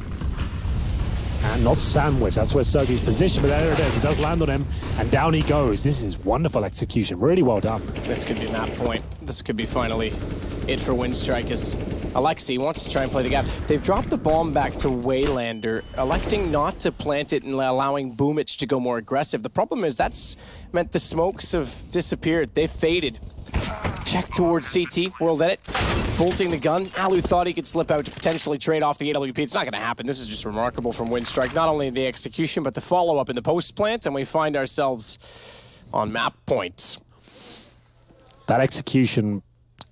And not sandwich. That's where Sergey's position. But there it is. It does land on him. And down he goes. This is wonderful execution. Really well done. This could be a map point. This could be finally it for Winstrike, as Alexei wants to try and play the gap. They've dropped the bomb back to Waylander, electing not to plant it and allowing Boomich to go more aggressive. The problem is that's meant the smokes have disappeared. They've faded. Check towards CT. World Edit. Bolting the gun. Alu thought he could slip out to potentially trade off the AWP. It's not going to happen. This is just remarkable from Winstrike. Not only the execution, but the follow-up in the post-plant, and we find ourselves on map points. That execution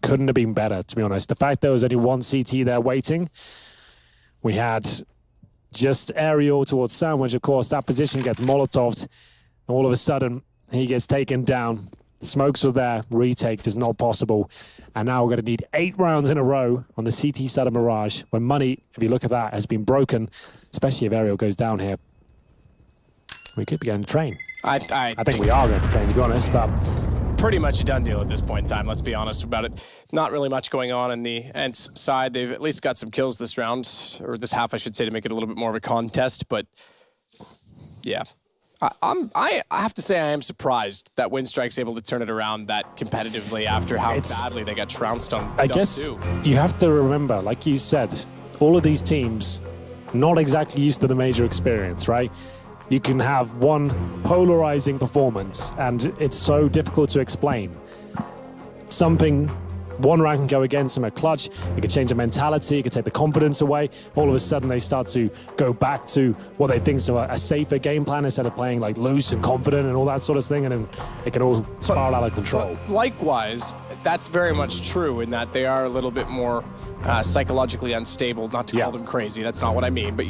couldn't have been better, to be honest. The fact there was only one CT there waiting. We had just aerial towards Sandwich, of course. That position gets Molotoved. And all of a sudden, he gets taken down. The smokes were there. Retake is not possible. And now we're going to need 8 rounds in a row on the CT side of Mirage, when money, if you look at that, has been broken, especially if aerial goes down here. We could be going to train. I think we are going to train, to be honest, but pretty much a done deal at this point in time, let's be honest about it. Not really much going on the Ence side. They've at least got some kills this round, or this half, I should say, to make it a little bit more of a contest, but yeah. I have to say I am surprised that Winstrike's able to turn it around that competitively after how badly they got trounced on I Dust guess 2. You have to remember, like you said, all of these teams not exactly used to the major experience, right? You can have one polarizing performance and it's so difficult to explain. One round can go against them at clutch, it could change the mentality, it could take the confidence away. All of a sudden they start to go back to what they think is a safer game plan instead of playing like loose and confident and all that sort of thing, and then it can all spiral out of control. But likewise, that's very much true in that they are a little bit more psychologically unstable, not to call them crazy, that's not what I mean, but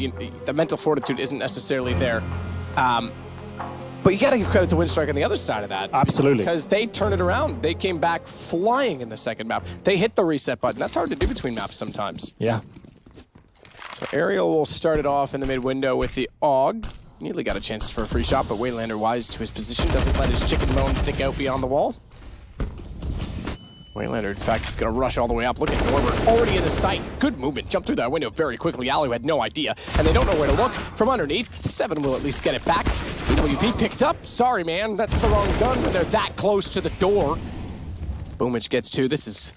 the mental fortitude isn't necessarily there. But you got to give credit to Winstrike on the other side of that. Absolutely. Because they turned it around. They came back flying in the second map. They hit the reset button. That's hard to do between maps sometimes. Yeah. So Ariel will start it off in the mid window with the AUG. Nearly got a chance for a free shot, but Waylander, wise to his position, doesn't let his chicken bone stick out beyond the wall. Waylander, in fact, is going to rush all the way up. Look at Norbert, already in the sight. Good movement, jumped through that window very quickly. Alu had no idea, and they don't know where to look. From underneath, 7 will at least get it back. EWP picked up. Sorry, man, that's the wrong gun when they're that close to the door. Boomich gets 2. This is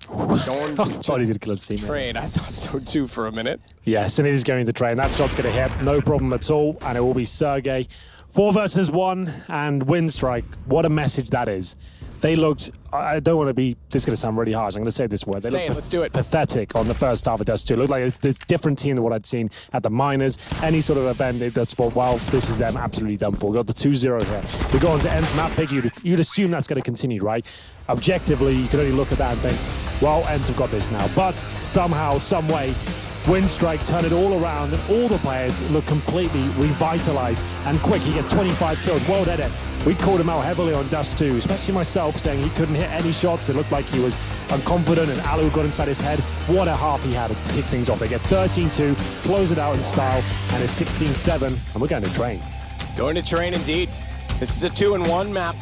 going I thought he's going to kill his teammate. Train. I thought so too for a minute. Yes, and it is going to Train. That shot's going to hit, no problem at all, and it will be Sergey. 4 versus 1, and Winstrike. What a message that is. They looked, I don't want to be, this is going to sound really harsh, I'm going to say this word. They Say it, let's do it. Pathetic on the first half of Dust 2. It looked like this different team than what I'd seen at the minors. Any sort of event, that's for, well, this is them absolutely done for. We got the 2-0 here. We go on to Ence map pick, you'd assume that's going to continue, right? Objectively, you can only look at that and think, well, Ence have got this now. But somehow, some way, Winstrike turned it all around and all the players look completely revitalized and quick. He get 25 kills. Well done. We called him out heavily on Dust 2, especially myself, saying he couldn't hit any shots. It looked like he was unconfident and Alu got inside his head. What a half he had to kick things off. They get 13-2, close it out in style, and it's 16-7, and we're going to Train. Going to Train indeed. This is a 2-1 map.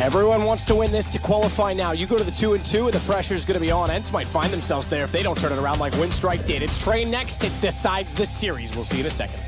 Everyone wants to win this to qualify now. You go to the 2-2 and the pressure's going to be on. Ence might find themselves there if they don't turn it around like Winstrike did. It's Train next. It decides the series. We'll see you in a second.